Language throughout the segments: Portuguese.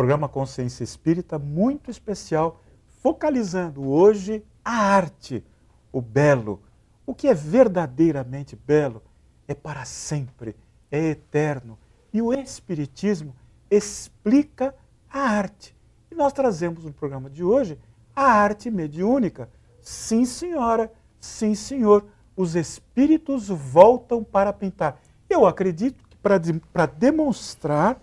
Programa Consciência Espírita muito especial, focalizando hoje a arte, o belo. O que é verdadeiramente belo é para sempre, é eterno. E o Espiritismo explica a arte. E nós trazemos no programa de hoje a arte mediúnica. Sim, senhora, sim, senhor, os espíritos voltam para pintar. Eu acredito que para demonstrar,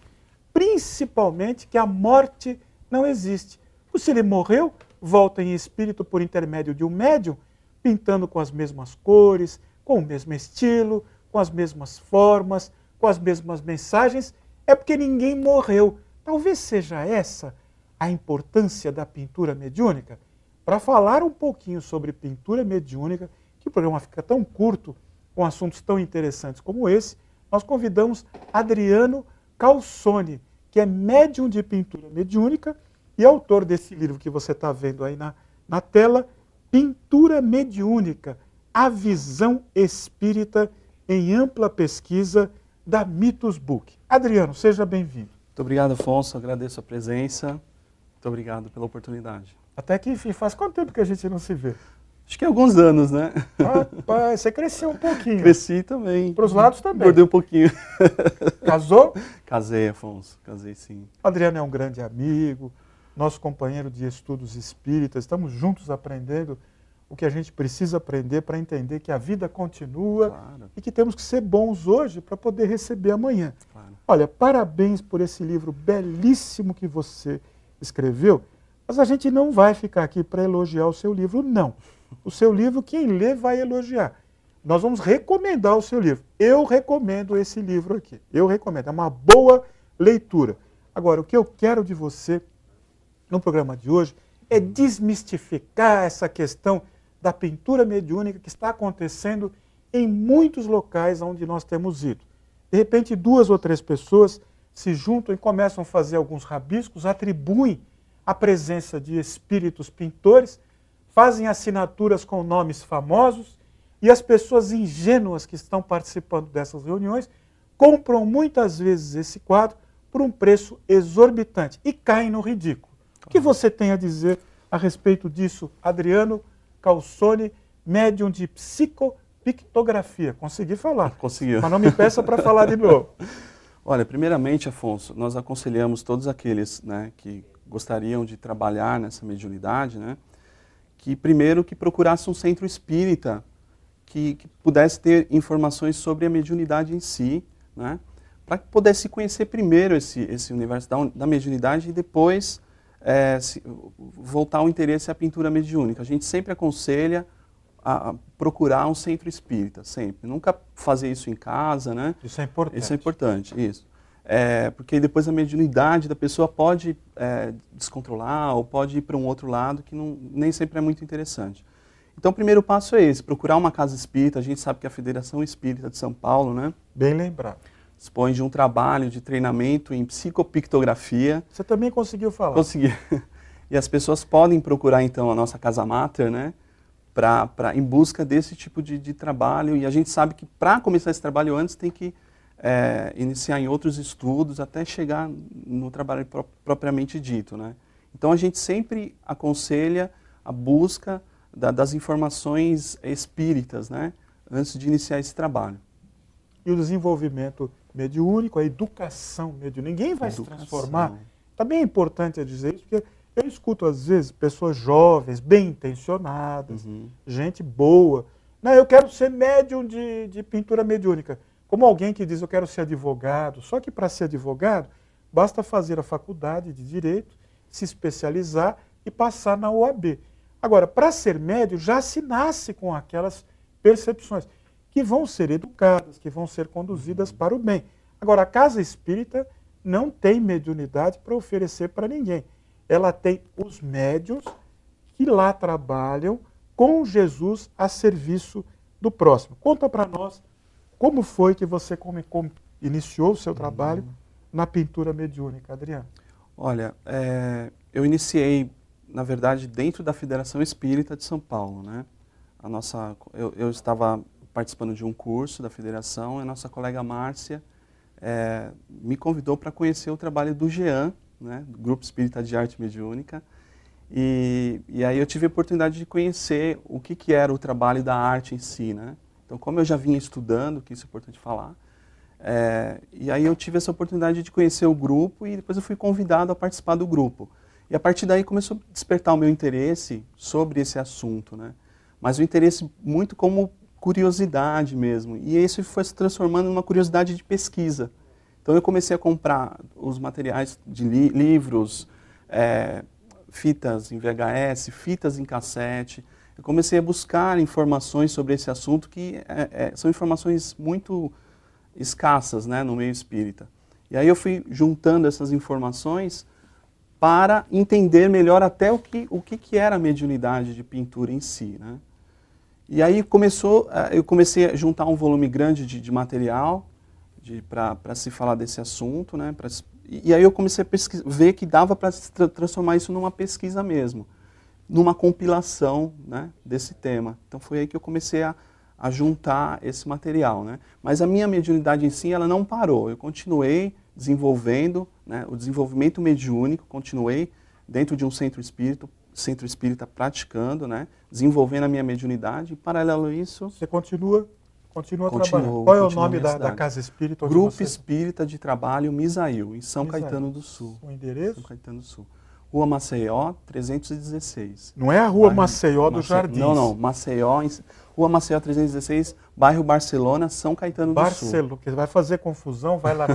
principalmente, que a morte não existe. Se ele morreu, volta em espírito por intermédio de um médium, pintando com as mesmas cores, com o mesmo estilo, com as mesmas formas, com as mesmas mensagens. É porque ninguém morreu. Talvez seja essa a importância da pintura mediúnica. Para falar um pouquinho sobre pintura mediúnica, que o programa fica tão curto, com assuntos tão interessantes como esse, nós convidamos Adriano Calzone, que é médium de pintura mediúnica e autor desse livro que você está vendo aí na tela, Pintura Mediúnica, a visão espírita em ampla pesquisa da Mitos Book. Adriano, seja bem-vindo. Muito obrigado, Afonso. Agradeço a presença. Muito obrigado pela oportunidade. Até que, enfim, faz quanto tempo que a gente não se vê? Acho que alguns anos, né? Rapaz, você cresceu um pouquinho. Cresci também. Para os lados também. Engordei um pouquinho. Casou? Casei, Afonso. Casei, sim. Adriano é um grande amigo, nosso companheiro de estudos espíritas. Estamos juntos aprendendo o que a gente precisa aprender para entender que a vida continua, claro, e que temos que ser bons hoje para poder receber amanhã. Claro. Olha, parabéns por esse livro belíssimo que você escreveu, mas a gente não vai ficar aqui para elogiar o seu livro, não. O seu livro, quem lê vai elogiar. Nós vamos recomendar o seu livro. Eu recomendo esse livro aqui. Eu recomendo. É uma boa leitura. Agora, o que eu quero de você no programa de hoje é desmistificar essa questão da pintura mediúnica que está acontecendo em muitos locais onde nós temos ido. De repente, 2 ou 3 pessoas se juntam e começam a fazer alguns rabiscos, atribuem a presença de espíritos pintores, fazem assinaturas com nomes famosos, e as pessoas ingênuas que estão participando dessas reuniões compram muitas vezes esse quadro por um preço exorbitante e caem no ridículo. O que você tem a dizer a respeito disso, Adriano Calzone, médium de psicopictografia? Consegui falar. Conseguiu. Mas não me peça para falar de novo. Olha, primeiramente, Afonso, nós aconselhamos todos aqueles, né, que gostariam de trabalhar nessa mediunidade, né, que primeiro que procurasse um centro espírita que pudesse ter informações sobre a mediunidade em si, né, para que pudesse conhecer primeiro esse universo da mediunidade e depois voltar o interesse à pintura mediúnica. A gente sempre aconselha a procurar um centro espírita, sempre. Nunca fazer isso em casa, né? Isso é importante. Isso é importante, isso. Porque depois a mediunidade da pessoa pode descontrolar ou pode ir para um outro lado que nem sempre é muito interessante. Então o primeiro passo é esse, procurar uma casa espírita. A gente sabe que a Federação Espírita de São Paulo, né? Bem lembrado. Dispõe de um trabalho de treinamento em psicopictografia. Você também conseguiu falar? Consegui. E as pessoas podem procurar, então, a nossa Casa Mater, né, em busca desse tipo de trabalho. E a gente sabe que para começar esse trabalho antes tem que iniciar em outros estudos até chegar no trabalho propriamente dito, né? Então a gente sempre aconselha a busca das informações espíritas, né, antes de iniciar esse trabalho. E o desenvolvimento mediúnico, a educação mediúnica. Ninguém vai se transformar. Também é importante dizer isso, porque eu escuto, às vezes, pessoas jovens, bem intencionadas, gente boa. Não, eu quero ser médium de pintura mediúnica. Como alguém que diz, eu quero ser advogado. Só que para ser advogado, basta fazer a faculdade de Direito, se especializar e passar na OAB. Agora, para ser médium, já se nasce com aquelas percepções que vão ser educadas, que vão ser conduzidas para o bem. Agora, a casa espírita não tem mediunidade para oferecer para ninguém. Ela tem os médiuns que lá trabalham com Jesus a serviço do próximo. Conta para nós como foi que você iniciou o seu trabalho na pintura mediúnica, Adriano. Olha, eu iniciei, na verdade, dentro da Federação Espírita de São Paulo, né? Eu estava participando de um curso da Federação e a nossa colega Márcia me convidou para conhecer o trabalho do Jean, né, do Grupo Espírita de Arte Mediúnica. E aí eu tive a oportunidade de conhecer o que era o trabalho da arte em si, né? Então, como eu já vinha estudando, que isso é importante falar, e aí eu tive essa oportunidade de conhecer o grupo e depois eu fui convidado a participar do grupo. E a partir daí começou a despertar o meu interesse sobre esse assunto, né? Mas o interesse muito como curiosidade mesmo. E isso foi se transformando numa curiosidade de pesquisa. Então eu comecei a comprar os materiais de livros, fitas em VHS, fitas em cassete. Eu comecei a buscar informações sobre esse assunto que são informações muito escassas, né, no meio espírita. E aí eu fui juntando essas informações para entender melhor até o que era a mediunidade de pintura em si, né? E aí eu comecei a juntar um volume grande de material para se falar desse assunto, né? E aí eu comecei a ver que dava para transformar isso numa pesquisa mesmo, numa compilação, né, desse tema. Então foi aí que eu comecei a juntar esse material, né? Mas a minha mediunidade em si, ela não parou. Eu continuei desenvolvendo, né, o desenvolvimento mediúnico, continuei dentro de um centro espírita praticando, né, desenvolvendo a minha mediunidade. E, paralelo a isso... Você continua trabalhando. Qual é o nome da casa espírita? Grupo Espírita de Trabalho Misael, em São Caetano do Sul. O endereço? São Caetano do Sul. Rua Maceió, 316. Não é a Rua Maceió do Jardim. Não. Maceió, Rua Maceió 316, bairro Barcelona, São Caetano do Sul. Barcelona, porque vai fazer confusão, vai lá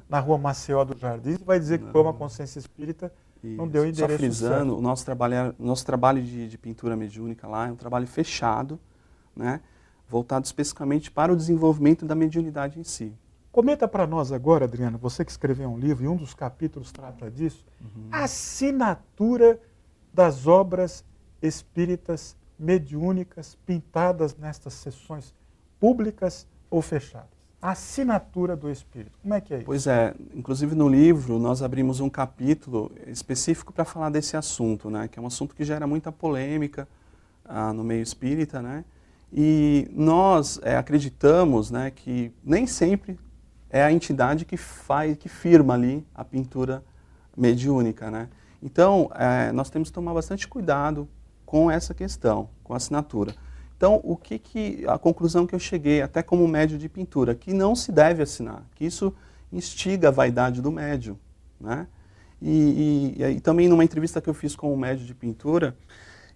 na Rua Maceió do Jardim e vai dizer que foi uma consciência espírita, não deu endereço. Só frisando, o nosso trabalho de pintura mediúnica lá é um trabalho fechado, né, voltado especificamente para o desenvolvimento da mediunidade em si. Comenta para nós agora, Adriano, você que escreveu um livro e um dos capítulos trata disso, a assinatura das obras espíritas mediúnicas pintadas nestas sessões públicas ou fechadas. A assinatura do espírito, como é que é isso? Pois é, inclusive no livro nós abrimos um capítulo específico para falar desse assunto, né, que é um assunto que gera muita polêmica no meio espírita, né, e nós acreditamos, né, que nem sempre é a entidade que firma ali a pintura mediúnica, né? Então, nós temos que tomar bastante cuidado com essa questão, com a assinatura. Então, a conclusão que eu cheguei, até como médium de pintura, que não se deve assinar, que isso instiga a vaidade do médium, né? E também numa entrevista que eu fiz com um médium de pintura,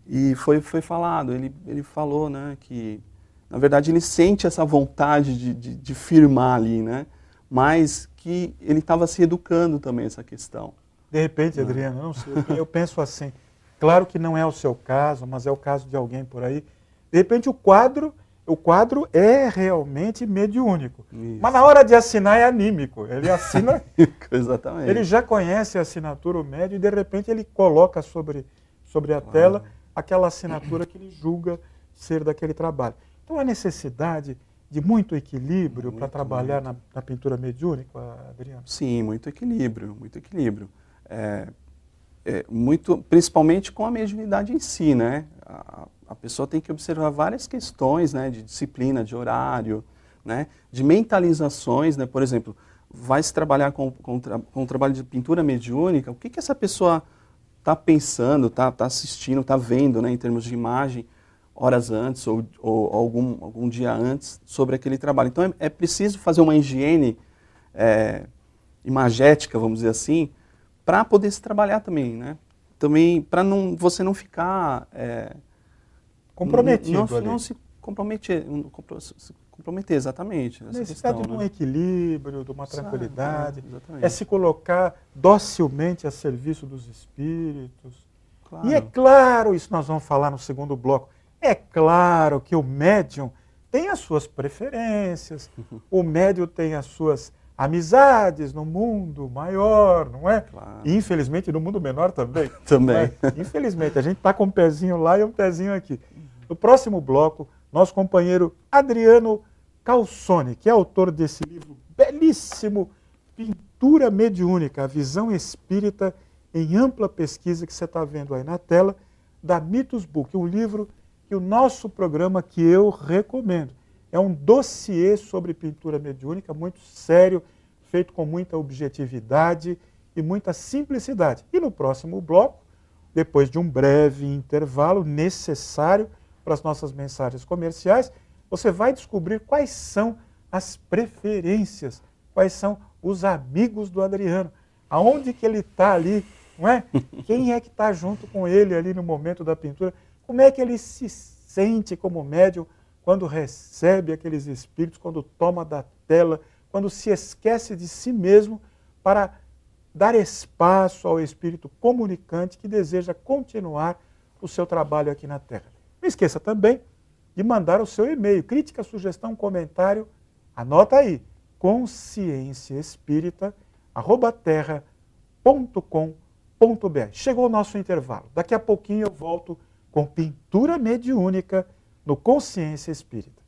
e foi falado, ele falou, né, que, na verdade, ele sente essa vontade de firmar ali, né? Mas que ele estava se educando também essa questão. De repente, Adriano, não sei, eu penso assim, claro que não é o seu caso, mas é o caso de alguém por aí, de repente o quadro é realmente mediúnico, isso. Mas na hora de assinar é anímico, ele assina, exatamente. Ele já conhece a assinatura, o médium, e de repente ele coloca sobre a tela aquela assinatura que ele julga ser daquele trabalho. Então a necessidade de muito equilíbrio para trabalhar na pintura mediúnica, Adriano? Sim, muito equilíbrio. Principalmente com a mediunidade em si, né? A pessoa tem que observar várias questões, né, de disciplina, de horário, né, de mentalizações, né? Por exemplo, vai se trabalhar com o trabalho de pintura mediúnica, o que essa pessoa está pensando, está assistindo, está vendo, né, em termos de imagem, horas antes ou algum dia antes sobre aquele trabalho. Então é preciso fazer uma higiene imagética, vamos dizer assim, para poder se trabalhar também, né? Também para você não ficar comprometido, não se comprometer, exatamente. Necessidade de um equilíbrio, de uma tranquilidade, é se colocar docilmente a serviço dos espíritos. Claro. E é claro, isso nós vamos falar no segundo bloco, é claro que o médium tem as suas preferências, o médium tem as suas amizades no mundo maior, não é? Claro. E infelizmente no mundo menor também. Também. Infelizmente, a gente está com um pezinho lá e um pezinho aqui. No próximo bloco, nosso companheiro Adriano Calzone, que é autor desse livro belíssimo, Pintura Mediúnica, a visão espírita em ampla pesquisa, que você está vendo aí na tela, da Mitos Book, um livro que o nosso programa, que eu recomendo. É um dossiê sobre pintura mediúnica, muito sério, feito com muita objetividade e muita simplicidade. E no próximo bloco, depois de um breve intervalo necessário para as nossas mensagens comerciais, você vai descobrir quais são as preferências, quais são os amigos do Adriano, aonde que ele está ali, não é? Quem é que está junto com ele ali no momento da pintura, como é que ele se sente como médium quando recebe aqueles espíritos, quando toma da tela, quando se esquece de si mesmo para dar espaço ao espírito comunicante que deseja continuar o seu trabalho aqui na Terra. Não esqueça também de mandar o seu e-mail, crítica, sugestão, comentário, anota aí, consciênciaespírita@terra.com.br. Chegou o nosso intervalo. Daqui a pouquinho eu volto com pintura mediúnica no Consciência Espírita.